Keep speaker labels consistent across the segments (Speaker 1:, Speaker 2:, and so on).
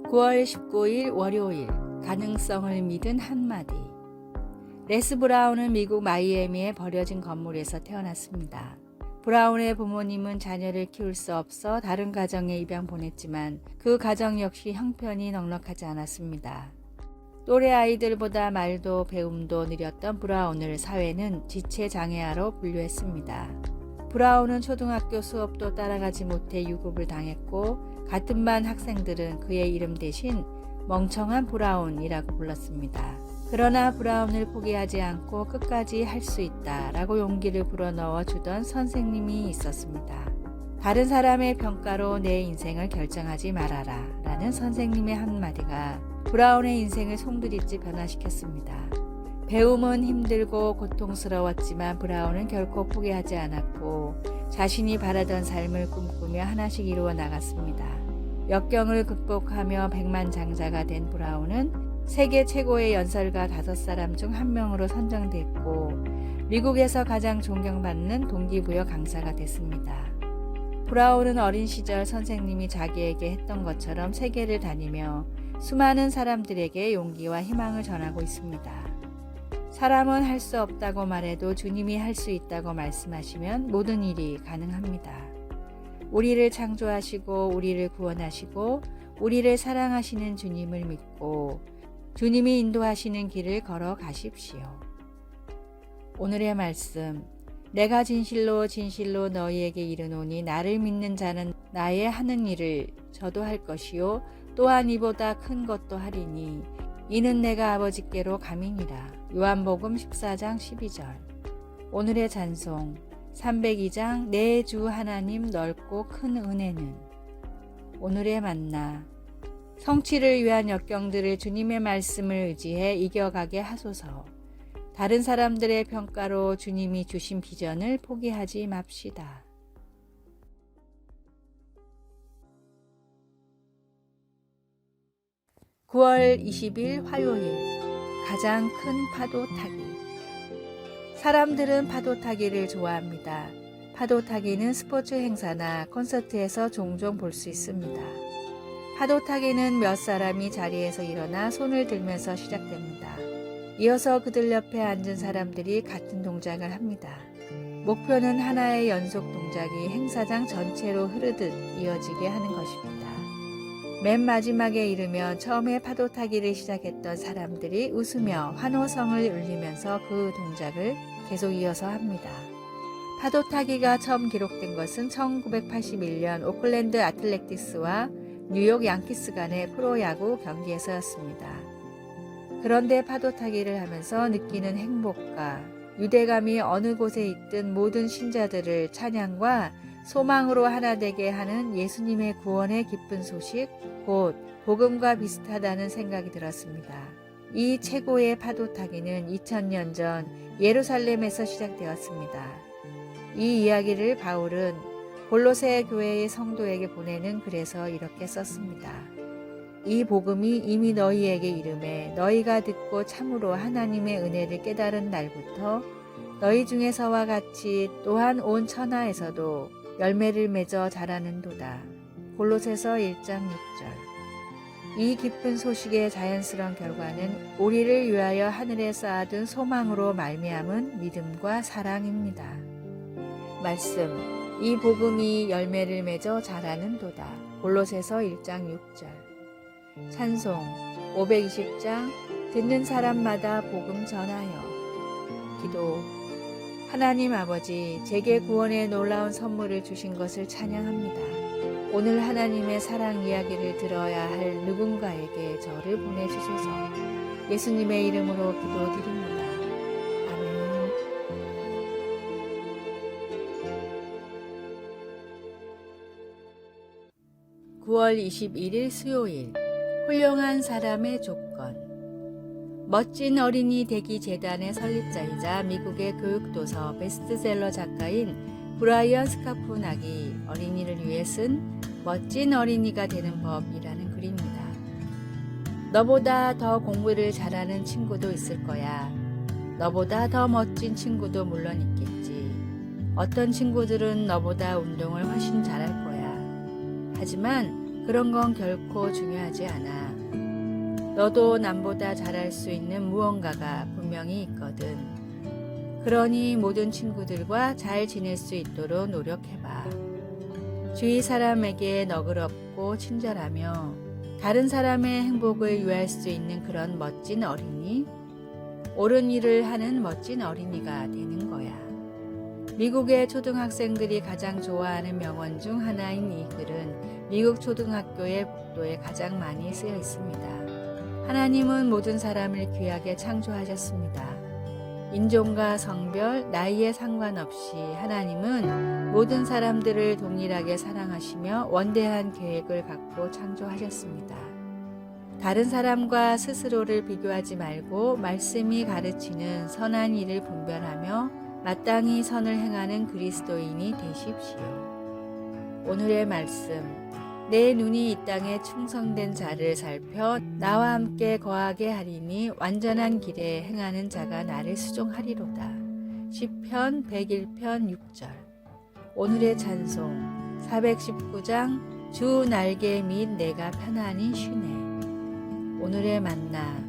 Speaker 1: 9월 19일 월요일 가능성을 믿은 한마디. 레스 브라운은 미국 마이애미의 버려진 건물에서 태어났습니다. 브라운의 부모님은 자녀를 키울 수 없어 다른 가정에 입양 보냈지만 그 가정 역시 형편이 넉넉하지 않았습니다. 또래 아이들보다 말도 배움도 느렸던 브라운을 사회는 지체장애아로 분류했습니다. 브라운은 초등학교 수업도 따라가지 못해 유급을 당했고 같은 반 학생들은 그의 이름 대신 멍청한 브라운이라고 불렀습니다. 그러나 브라운을 포기하지 않고 끝까지 할 수 있다라고 용기를 불어넣어 주던 선생님이 있었습니다. 다른 사람의 평가로 내 인생을 결정하지 말아라 라는 선생님의 한마디가 브라운의 인생을 송두리째 변화시켰습니다. 배움은 힘들고 고통스러웠지만 브라운은 결코 포기하지 않았고 자신이 바라던 삶을 꿈꾸며 하나씩 이루어 나갔습니다. 역경을 극복하며 백만장자가 된 브라운은 세계 최고의 연설가 5사람 중 한 명으로 선정됐고 미국에서 가장 존경받는 동기부여 강사가 됐습니다. 브라운은 어린 시절 선생님이 자기에게 했던 것처럼 세계를 다니며 수많은 사람들에게 용기와 희망을 전하고 있습니다. 사람은 할 수 없다고 말해도 주님이 할 수 있다고 말씀하시면 모든 일이 가능합니다. 우리를 창조하시고 우리를 구원하시고 우리를 사랑하시는 주님을 믿고 주님이 인도하시는 길을 걸어가십시오. 오늘의 말씀. 내가 진실로 진실로 너희에게 이르노니 나를 믿는 자는 나의 하는 일을 저도 할 것이요 또한 이보다 큰 것도 하리니 이는 내가 아버지께로 감이니라. 요한복음 14장 12절. 오늘의 찬송 302장 내 주 하나님 넓고 큰 은혜는. 오늘의 만나. 성취를 위한 역경들을 주님의 말씀을 의지해 이겨가게 하소서. 다른 사람들의 평가로 주님이 주신 비전을 포기하지 맙시다. (9월 20일) 화요일 가장 큰 파도 타기. 사람들은 파도 타기를 좋아합니다. 파도 타기는 스포츠 행사나 콘서트에서 종종 볼 수 있습니다. 파도 타기는 몇 사람이 자리에서 일어나 손을 들면서 시작됩니다. 이어서 그들 옆에 앉은 사람들이 같은 동작을 합니다. 목표는 하나의 연속 동작이 행사장 전체로 흐르듯 이어지게 하는 것입니다. 맨 마지막에 이르면 처음에 파도 타기를 시작했던 사람들이 웃으며 환호성을 울리면서 그 동작을 계속 이어서 합니다. 파도 타기가 처음 기록된 것은 1981년 오클랜드 아틀레틱스와 뉴욕 양키스 간의 프로야구 경기에서였습니다. 그런데 파도 타기를 하면서 느끼는 행복과 유대감이 어느 곳에 있든 모든 신자들을 찬양과 소망으로 하나 되게 하는 예수님의 구원의 기쁜 소식, 곧 복음과 비슷하다는 생각이 들었습니다. 이 최고의 파도 타기는 2000년 전 예루살렘에서 시작되었습니다. 이 이야기를 바울은 골로새 교회의 성도에게 보내는 글에서 이렇게 썼습니다. 이 복음이 이미 너희에게 이르매 너희가 듣고 참으로 하나님의 은혜를 깨달은 날부터 너희 중에서와 같이 또한 온 천하에서도 열매를 맺어 자라는도다. 골로새서 1장 6절. 이 기쁜 소식의 자연스러운 결과는 우리를 위하여 하늘에 쌓아둔 소망으로 말미암은 믿음과 사랑입니다. 말씀. 이 복음이 열매를 맺어 자라는도다. 골로새서 1장 6절. 찬송 520장 듣는 사람마다 복음 전하여. 기도. 하나님 아버지, 제게 구원의 놀라운 선물을 주신 것을 찬양합니다. 오늘 하나님의 사랑 이야기를 들어야 할 누군가에게 저를 보내주소서. 예수님의 이름으로 기도드립니다. 아멘. (9월 21일) 수요일 훌륭한 사람의 조건. 멋진 어린이 되기 재단의 설립자이자 미국의 교육도서 베스트셀러 작가인 브라이언 스카포낙이 어린이를 위해 쓴 멋진 어린이가 되는 법이라는 글입니다. 너보다 더 공부를 잘하는 친구도 있을 거야. 너보다 더 멋진 친구도 물론 있겠지. 어떤 친구들은 너보다 운동을 훨씬 잘할 거야. 하지만 그런 건 결코 중요하지 않아. 너도 남보다 잘할 수 있는 무언가가 분명히 있거든. 그러니 모든 친구들과 잘 지낼 수 있도록 노력해봐. 주위 사람에게 너그럽고 친절하며 다른 사람의 행복을 위할 수 있는 그런 멋진 어린이, 옳은 일을 하는 멋진 어린이가 되는 거야. 미국의 초등학생들이 가장 좋아하는 명언 중 하나인 이 글은 미국 초등학교의 복도에 가장 많이 쓰여 있습니다. 하나님은 모든 사람을 귀하게 창조하셨습니다. 인종과 성별, 나이에 상관없이 하나님은 모든 사람들을 동일하게 사랑하시며 원대한 계획을 갖고 창조하셨습니다. 다른 사람과 스스로를 비교하지 말고 말씀이 가르치는 선한 일을 분별하며 마땅히 선을 행하는 그리스도인이 되십시오. 오늘의 말씀. 내 눈이 이 땅에 충성된 자를 살펴 나와 함께 거하게 하리니 완전한 길에 행하는 자가 나를 수종하리로다. 시편 101편 6절. 오늘의 찬송 419장 주 날개 및 내가 편안히 쉬네. 오늘의 만나.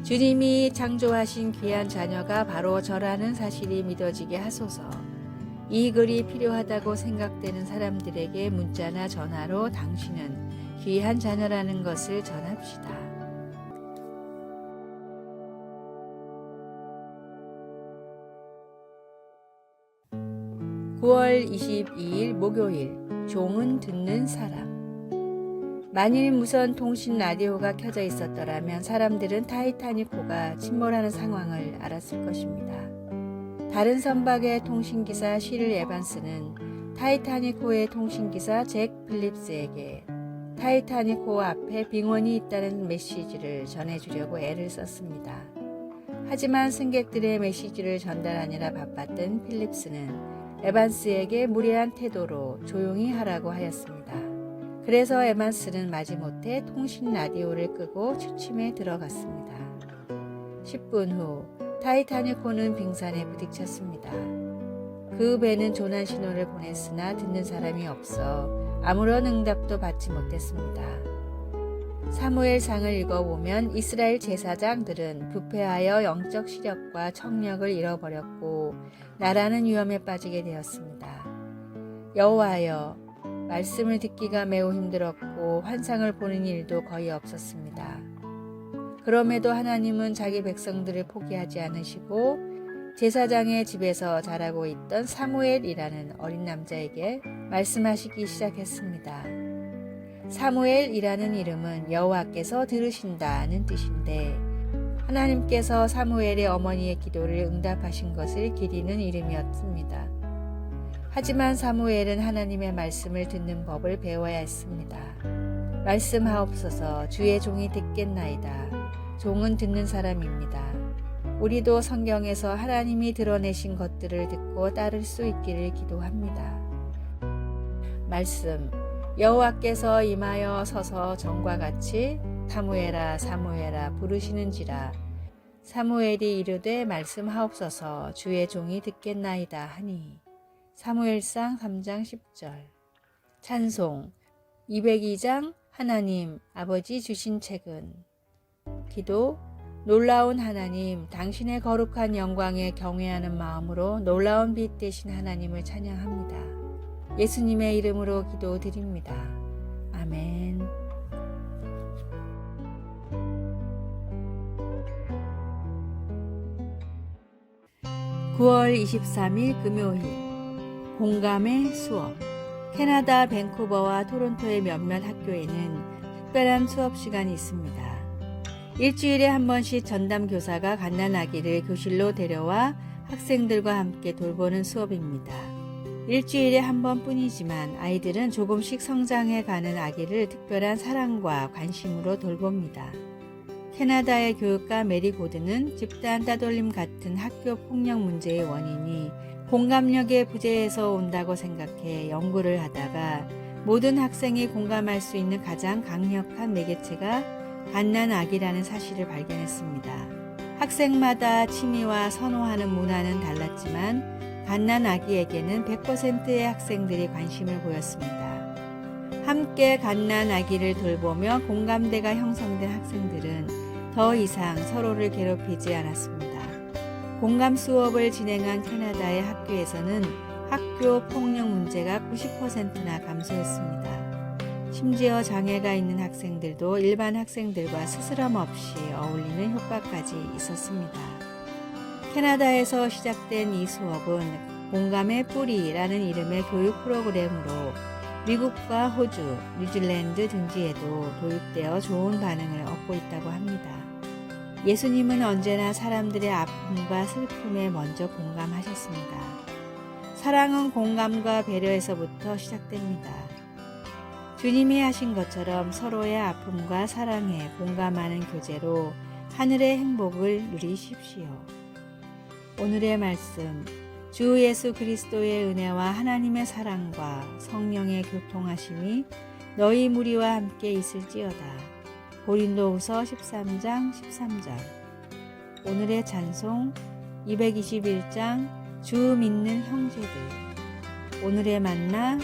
Speaker 1: 주님이 창조하신 귀한 자녀가 바로 저라는 사실이 믿어지게 하소서. 이 글이 필요하다고 생각되는 사람들에게 문자나 전화로 당신은 귀한 자녀라는 것을 전합시다. (9월 22일) 목요일. 종은 듣는 사람. 만일 무선 통신 라디오가 켜져 있었더라면 사람들은 타이타닉호가 침몰하는 상황을 알았을 것입니다. 다른 선박의 통신기사 시릴 에반스는 타이타닉호의 통신기사 잭 필립스에게 타이타닉호 앞에 빙원이 있다는 메시지를 전해주려고 애를 썼습니다. 하지만 승객들의 메시지를 전달하느라 바빴던 필립스는 에반스에게 무례한 태도로 조용히 하라고 하였습니다. 그래서 에반스는 마지못해 통신 라디오를 끄고 취침에 들어갔습니다. 10분 후 타이타닉호는 빙산에 부딪혔습니다. 그 배는 조난 신호를 보냈으나 듣는 사람이 없어 아무런 응답도 받지 못했습니다. 사무엘상을 읽어보면 이스라엘 제사장들은 부패하여 영적 시력과 청력을 잃어버렸고 나라는 위험에 빠지게 되었습니다. 여호와여, 말씀을 듣기가 매우 힘들었고 환상을 보는 일도 거의 없었습니다. 그럼에도 하나님은 자기 백성들을 포기하지 않으시고 제사장의 집에서 자라고 있던 사무엘이라는 어린 남자에게 말씀하시기 시작했습니다. 사무엘이라는 이름은 여호와께서 들으신다는 뜻인데 하나님께서 사무엘의 어머니의 기도를 응답하신 것을 기리는 이름이었습니다. 하지만 사무엘은 하나님의 말씀을 듣는 법을 배워야 했습니다. 말씀하옵소서, 주의 종이 듣겠나이다. 종은 듣는 사람입니다. 우리도 성경에서 하나님이 드러내신 것들을 듣고 따를 수 있기를 기도합니다. 말씀. 여호와께서 임하여 서서 전과 같이 사무엘아 사무엘아 부르시는지라. 사무엘이 이르되 말씀하옵소서, 주의 종이 듣겠나이다 하니. 사무엘상 3장 10절. 찬송 202장 하나님 아버지 주신 책은. 기도. 놀라운 하나님, 당신의 거룩한 영광에 경외하는 마음으로 놀라운 빛 되신 하나님을 찬양합니다. 예수님의 이름으로 기도드립니다. 아멘. (9월 23일) 금요일. 공감의 수업. 캐나다 밴쿠버와 토론토의 몇몇 학교에는 특별한 수업 시간이 있습니다. 일주일에 한 번씩 전담 교사가 갓난아기를 교실로 데려와 학생들과 함께 돌보는 수업입니다. 일주일에 한 번뿐이지만 아이들은 조금씩 성장해가는 아기를 특별한 사랑과 관심으로 돌봅니다. 캐나다의 교육가 메리 고드는 집단 따돌림 같은 학교 폭력 문제의 원인이 공감력의 부재에서 온다고 생각해 연구를 하다가 모든 학생이 공감할 수 있는 가장 강력한 매개체가 갓난아기라는 사실을 발견했습니다. 학생마다 취미와 선호하는 문화는 달랐지만 갓난아기에게는 100%의 학생들이 관심을 보였습니다. 함께 갓난 아기를 돌보며 공감대가 형성된 학생들은 더 이상 서로를 괴롭히지 않았습니다. 공감 수업을 진행한 캐나다의 학교에서는 학교 폭력 문제가 90%나 감소했습니다. 심지어 장애가 있는 학생들도 일반 학생들과 스스럼 없이 어울리는 효과까지 있었습니다. 캐나다에서 시작된 이 수업은 공감의 뿌리라는 이름의 교육 프로그램으로 미국과 호주, 뉴질랜드 등지에도 도입되어 좋은 반응을 얻고 있다고 합니다. 예수님은 언제나 사람들의 아픔과 슬픔에 먼저 공감하셨습니다. 사랑은 공감과 배려에서부터 시작됩니다. 주님이 하신 것처럼 서로의 아픔과 사랑에 공감하는 교제로 하늘의 행복을 누리십시오. 오늘의 말씀, 주 예수 그리스도의 은혜와 하나님의 사랑과 성령의 교통하심이 너희 무리와 함께 있을지어다. 고린도후서 13장 13절. 오늘의 찬송 221장 주 믿는 형제들. 오늘의 만나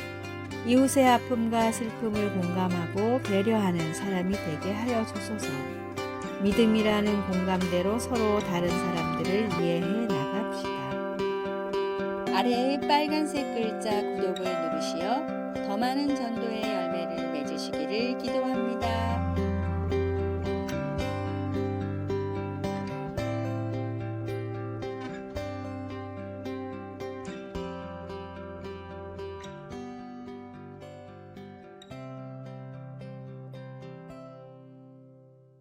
Speaker 1: 이웃의 아픔과 슬픔을 공감하고 배려하는 사람이 되게 하여 주소서. 믿음이라는 공감대로 서로 다른 사람들을 이해해 나갑시다. 아래의 빨간색 글자 구독을 누르시어 더 많은 전도의 열매를 맺으시기를 기도합니다.